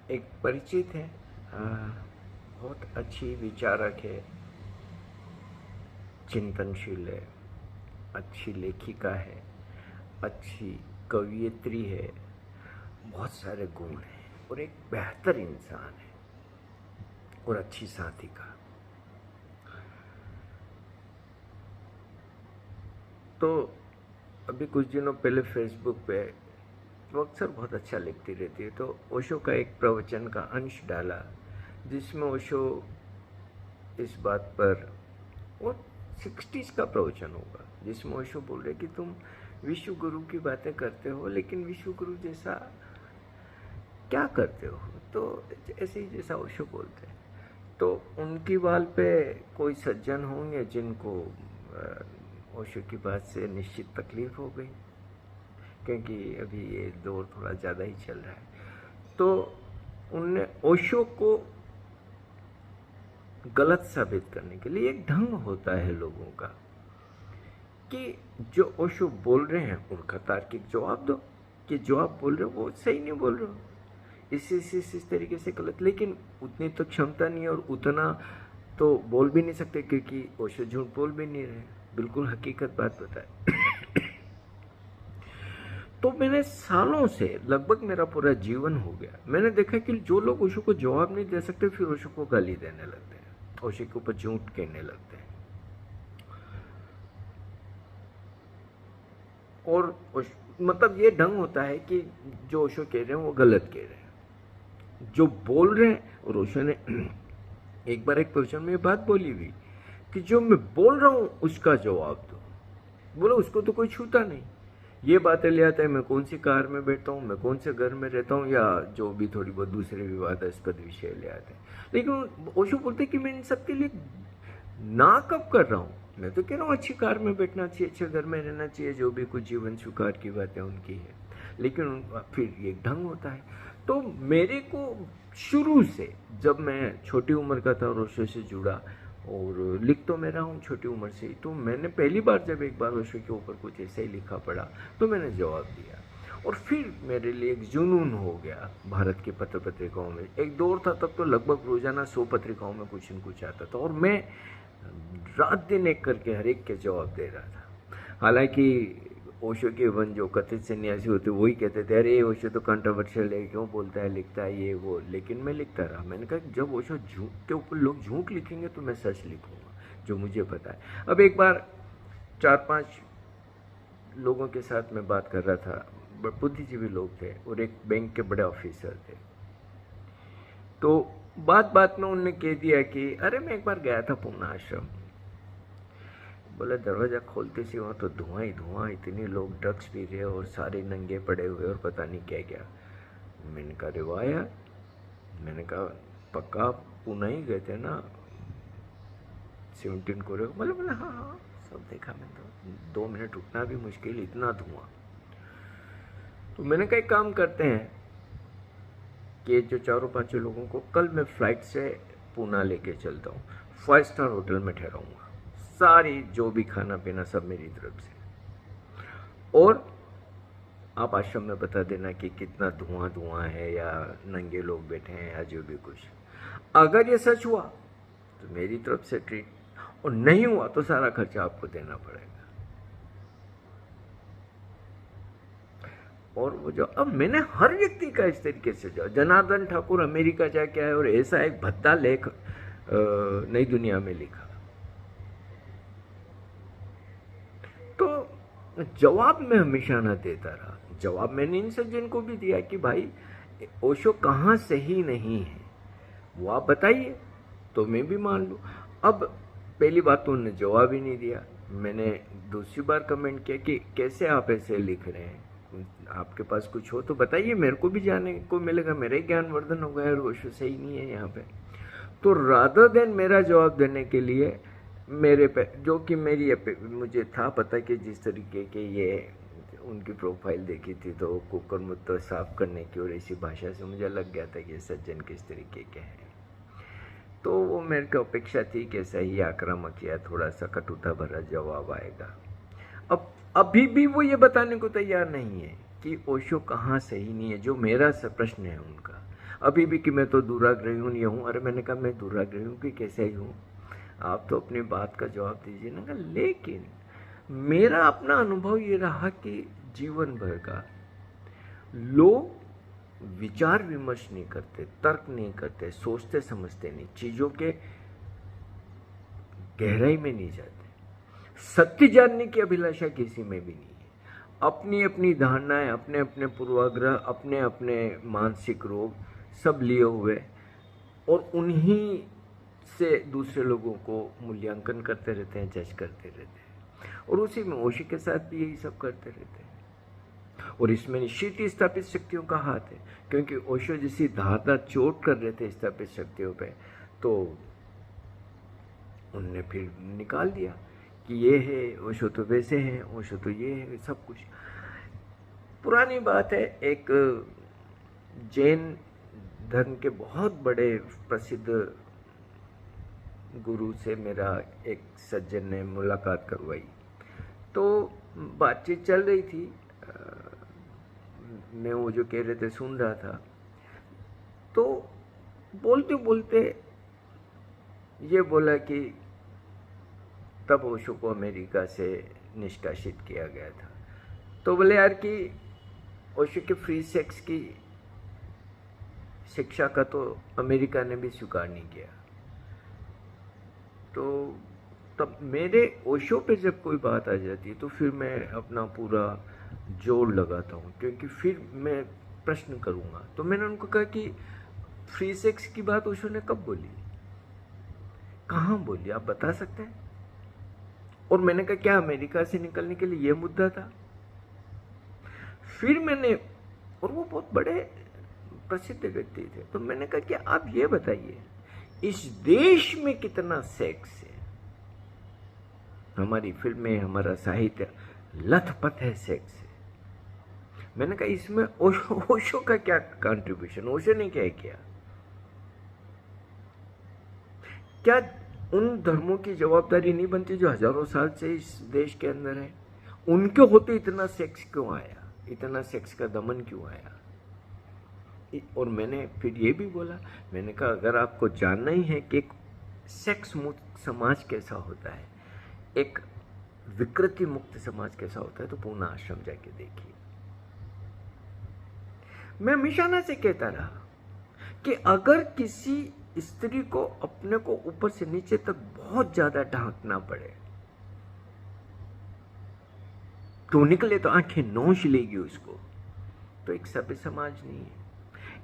एक परिचित है, बहुत अच्छी विचारक है, चिंतनशील है, अच्छी लेखिका है, अच्छी कवियत्री है, बहुत सारे गुण हैं और एक बेहतर इंसान है और अच्छी साथिका। तो अभी कुछ दिनों पहले फेसबुक पे वो अक्सर बहुत अच्छा लिखती रहती है, तो ओशो का एक प्रवचन का अंश डाला जिसमें ओशो इस बात पर, वो 60s का प्रवचन होगा, जिसमें ओशो बोल रहे कि तुम विश्व गुरु की बातें करते हो लेकिन विश्व गुरु जैसा क्या करते हो, तो ऐसे ही जैसा ओशो बोलते हैं। तो उनकी बाल पे कोई सज्जन होंगे जिनको ओशो की बात से निश्चित तकलीफ हो गई, क्योंकि अभी ये दौर थोड़ा ज़्यादा ही चल रहा है। तो उनने ओशो को गलत साबित करने के लिए, एक ढंग होता है लोगों का कि जो ओशो बोल रहे हैं उनका तार्किक जवाब दो कि जो आप बोल रहे हो वो सही नहीं बोल रहे हो, इस तरीके से गलत। लेकिन उतनी तो क्षमता नहीं है और उतना तो बोल भी नहीं सकते, क्योंकि ओशो झूठ बोल भी नहीं रहे, बिल्कुल हकीकत बात बताए। तो मैंने सालों से, लगभग मेरा पूरा जीवन हो गया, मैंने देखा कि जो लोग ओशो को जवाब नहीं दे सकते फिर ओशो को गाली देने लगते हैं, ओशो के ऊपर झूठ कहने लगते हैं। और मतलब ये ढंग होता है कि जो ओशो कह रहे हैं वो गलत कह रहे हैं, जो बोल रहे हैं। और ओशो ने एक बार एक प्रवचन में बात बोली हुई कि जो मैं बोल रहा हूं उसका जवाब दो। बोलो उसको तो कोई छूता नहीं, ये बातें ले आता है मैं कौन सी कार में बैठता हूँ, मैं कौन से घर में रहता हूँ, या जो भी थोड़ी बहुत दूसरे विवादास्पद विषय ले आते हैं। लेकिन ओशो बोलते कि मैं इन सब के लिए ना कब कर रहा हूँ, मैं तो कह रहा हूँ अच्छी कार में बैठना चाहिए, अच्छे घर में रहना चाहिए, जो भी कुछ जीवन स्वीकार की बातें उनकी है। लेकिन फिर ये ढंग होता है। तो मेरे को शुरू से, जब मैं छोटी उम्र का था और ओशो से जुड़ा और लिख तो मैं रहा हूँ छोटी उम्र से ही, तो मैंने पहली बार जब एक बार ओशो के ऊपर कुछ ऐसा ही लिखा पड़ा तो मैंने जवाब दिया। और फिर मेरे लिए एक जुनून हो गया भारत की पत्र पत्रिकाओं में। एक दौर था तब तो लगभग रोजाना 100 पत्रिकाओं में कुछ न कुछ आता था और मैं रात दिन एक करके हर एक के जवाब दे रहा था। हालांकि ओशो के वन जो कथित सन्यासी होते वही कहते थे अरे ओशो तो कंट्रोवर्शियल है, क्यों बोलता है, लिखता है ये वो, लेकिन मैं लिखता रहा। मैंने कहा जब ओशो झूठ के ऊपर लोग झूठ लिखेंगे तो मैं सच लिखूंगा जो मुझे पता है। अब एक बार 4-5 लोगों के साथ मैं बात कर रहा था, बुद्धिजीवी लोग थे और एक बैंक के बड़े ऑफिसर थे। तो बात बात में उनने कह दिया कि अरे मैं एक बार गया था पूना आश्रम। बोले दरवाजा खोलते सी वहाँ तो धुआं ही धुआं, इतने लोग ड्रग्स पी रहे और सारे नंगे पड़े हुए और पता नहीं क्या क्या। मैंने कहा रे वाह यार, मैंने कहा पक्का पूना ही गए थे ना 17 को? बोले बोले हाँ हाँ सब देखा मैंने, तो 2 मिनट रुकना भी मुश्किल, इतना धुआं। तो मैंने कहा एक काम करते हैं कि जो 4-5 लोगों को कल मैं फ्लाइट से पूना लेके चलता हूँ, 5 स्टार होटल में ठहराऊंगा, सारी जो भी खाना पीना सब मेरी तरफ से, और आप आश्रम में बता देना कि कितना धुआं धुआं है या नंगे लोग बैठे हैं या जो भी कुछ। अगर ये सच हुआ तो मेरी तरफ से ट्रीट, और नहीं हुआ तो सारा खर्चा आपको देना पड़ेगा। और वो जो अब मैंने हर व्यक्ति का इस तरीके से, जो जनार्दन ठाकुर अमेरिका जाके आए और ऐसा एक भद्दा लेख नई दुनिया में लिखा, तो जवाब मैं हमेशा ना देता रहा। जवाब मैंने इन सज्जन को भी दिया कि भाई ओशो कहाँ सही नहीं है वो आप बताइए तो मैं भी मान लूँ। अब पहली बात तो उन्होंने जवाब ही नहीं दिया। मैंने दूसरी बार कमेंट किया कि कैसे आप ऐसे लिख रहे हैं, आपके पास कुछ हो तो बताइए, मेरे को भी जाने को मिलेगा, मेरा ही ज्ञानवर्धन हो गया और ओशो सही नहीं है यहाँ पे। तो रादर देन मेरा जवाब देने के लिए मेरे पे, जो कि मेरी मुझे था पता कि जिस तरीके के ये उनकी प्रोफाइल देखी थी तो कुकर मुद्दा साफ करने की और ऐसी भाषा से मुझे लग गया था कि ये सज्जन किस तरीके के हैं। तो वो मेरे को अपेक्षा थी कि सही आक्रामक या थोड़ा सा कटुता भरा जवाब आएगा। अब अभी भी वो ये बताने को तैयार नहीं है कि ओशो कहाँ सही नहीं है, जो मेरा प्रश्न है उनका। अभी भी कि मैं तो दुराग्रही हूँ, ये हूँ। अरे मैंने कहा मैं दुराग्रही हूँ कि कैसे ही हूँ, आप तो अपनी बात का जवाब दीजिए ना। लेकिन मेरा अपना अनुभव ये रहा कि जीवन भर का लोग विचार विमर्श नहीं करते, तर्क नहीं करते, सोचते समझते नहीं, चीजों के गहराई में नहीं जाते, सत्य जानने की अभिलाषा किसी में भी नहीं है। अपनी अपनी धारणाएं, अपने अपने पूर्वाग्रह, अपने अपने मानसिक रोग सब लिए हुए, और उन्हीं से दूसरे लोगों को मूल्यांकन करते रहते हैं, जज करते रहते हैं। और उसी में ओशो के साथ भी यही सब करते रहते हैं। और इसमें निश्चित ही स्थापित शक्तियों का हाथ है, क्योंकि ओशो जैसी धारदार चोट कर रहे थे स्थापित शक्तियों पे, तो उनने फिर निकाल दिया कि ये है, ओशो तो वैसे हैं, ओशो तो ये है, सब कुछ पुरानी बात है। एक जैन धर्म के बहुत बड़े प्रसिद्ध गुरु से मेरा एक सज्जन ने मुलाकात करवाई, तो बातचीत चल रही थी, मैं वो जो कह रहे थे सुन रहा था। तो बोलते बोलते ये बोला कि तब ओशो को अमेरिका से निष्कासित किया गया था। तो बोले यार कि ओशो के फ्री सेक्स की शिक्षा का तो अमेरिका ने भी स्वीकार नहीं किया। तो तब मेरे ओशो पे जब कोई बात आ जाती है तो फिर मैं अपना पूरा जोर लगाता हूँ, क्योंकि फिर मैं प्रश्न करूँगा। तो मैंने उनको कहा कि फ्री सेक्स की बात ओशो ने कब बोली, कहाँ बोली, आप बता सकते हैं? और मैंने कहा क्या अमेरिका से निकलने के लिए यह मुद्दा था? फिर मैंने, और वो बहुत बड़े प्रसिद्ध व्यक्ति थे, तो मैंने कहा कि आप ये बताइए इस देश में कितना सेक्स है? हमारी फिल्में, हमारा साहित्य लथपथ है सेक्स से। मैंने कहा इसमें ओशो का क्या कंट्रीब्यूशन, ओशो ने क्या किया? क्या उन धर्मों की जवाबदारी नहीं बनती जो हजारों साल से इस देश के अंदर है? उनके होते इतना सेक्स क्यों आया, इतना सेक्स का दमन क्यों आया? और मैंने फिर ये भी बोला, मैंने कहा अगर आपको जानना ही है कि एक सेक्स मुक्त समाज कैसा होता है, एक विकृति मुक्त समाज कैसा होता है, तो पूर्ण आश्रम जाके देखिए। मैं हमेशा ना से कहता रहा कि अगर किसी स्त्री को अपने को ऊपर से नीचे तक बहुत ज्यादा ढांकना पड़े तो निकले तो आंखें नोच लेगी उसको, तो एक सभ्य समाज नहीं है।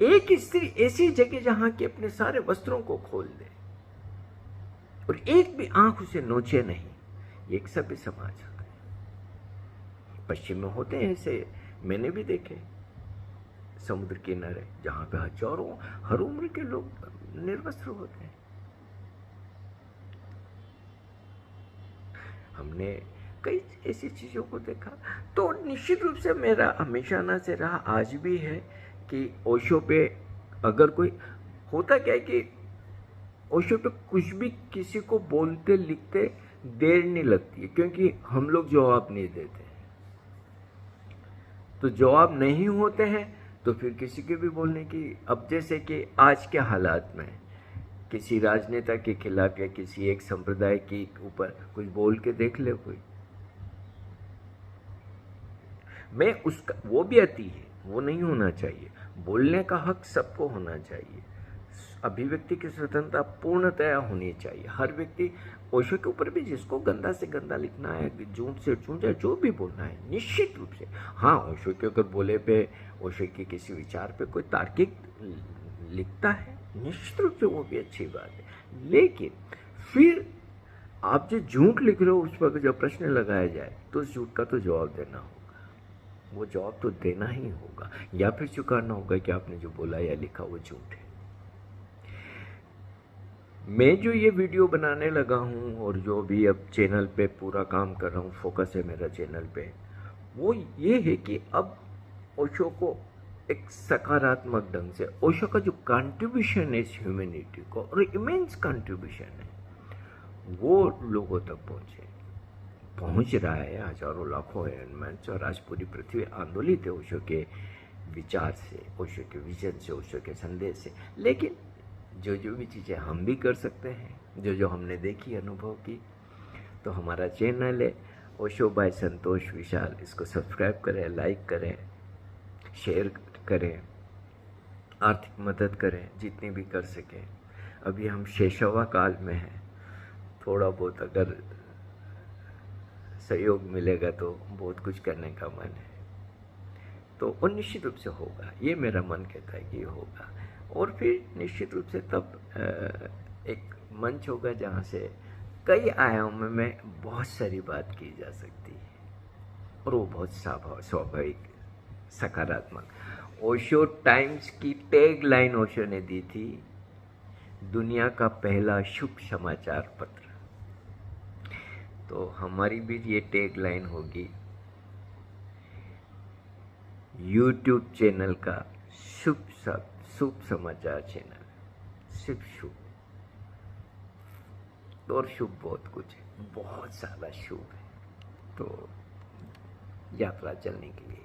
एक स्त्री ऐसी जगह जहां के अपने सारे वस्त्रों को खोल दे और एक भी आंख उसे नोचे नहीं, ये एक सभ्य समाज होता है। पश्चिम में होते हैं ऐसे, मैंने भी देखे समुद्र किनारे जहां पे हजारों हर उम्र के लोग निर्वस्त्र होते हैं। हमने कई ऐसी चीजों को देखा। तो निश्चित रूप से मेरा हमेशा ना से रहा, आज भी है कि ओशो पे अगर कोई होता क्या है कि ओशो पे कुछ भी किसी को बोलते लिखते देर नहीं लगती है, क्योंकि हम लोग जवाब नहीं देते। तो जवाब नहीं होते हैं तो फिर किसी के भी बोलने की, अब जैसे कि आज के हालात में किसी राजनेता के खिलाफ या किसी एक संप्रदाय के ऊपर कुछ बोल के देख ले कोई, मैं उसका, वो भी अति है, वो नहीं होना चाहिए। बोलने का हक सबको होना चाहिए, अभिव्यक्ति की स्वतंत्रता पूर्णतया होनी चाहिए। हर व्यक्ति, ओशो के ऊपर भी जिसको गंदा से गंदा लिखना है, झूठ से झूठ है, जो भी बोलना है निश्चित रूप से, हाँ ओशो के अगर बोले पे, ओशो के किसी विचार पे कोई तार्किक लिखता है, निश्चित रूप से वो भी अच्छी बात है। लेकिन फिर आप जो झूठ लिख रहे हो उस पर जब प्रश्न लगाया जाए तो उस झूठ का तो जवाब देना होगा, वो जवाब तो देना ही होगा, या फिर स्वीकारना होगा कि आपने जो बोला या लिखा वो झूठ है। मैं जो ये वीडियो बनाने लगा हूँ और जो भी अब चैनल पे पूरा काम कर रहा हूँ, फोकस है मेरा चैनल पे, वो ये है कि अब ओशो को एक सकारात्मक ढंग से, ओशो का जो कंट्रीब्यूशन है इस ह्यूमैनिटी को, और इमेंस कंट्रीब्यूशन है, वो लोगों तक पहुंच रहा है। हजारों लाखों है, और आज पूरी पृथ्वी आंदोलित है ओशो के विचार से, ओशो के विजन से, ओशो के संदेश से। लेकिन जो जो भी चीज़ें हम भी कर सकते हैं, जो जो हमने देखी, अनुभव की, तो हमारा चैनल है ओशो बाय संतोष विशाल, इसको सब्सक्राइब करें, लाइक करें, शेयर करें, आर्थिक मदद करें जितनी भी कर सकें। अभी हम शेषवा काल में हैं, थोड़ा बहुत अगर सहयोग मिलेगा तो बहुत कुछ करने का मन है, तो वो निश्चित रूप से होगा, ये मेरा मन कहता है कि ये होगा। और फिर निश्चित रूप से तब एक मंच होगा जहाँ से कई आयामों में बहुत सारी बात की जा सकती है, और वो बहुत स्वाभाविक, सकारात्मक। ओशो टाइम्स की टैग लाइन ओशो ने दी थी, दुनिया का पहला शुभ समाचार पत्र। तो हमारी भी ये टैग लाइन होगी, यूट्यूब चैनल का शुभ समाचार चैनल, सिर्फ शुभ, और शुभ बहुत कुछ है, बहुत सारा शुभ है। तो यात्रा चलने के लिए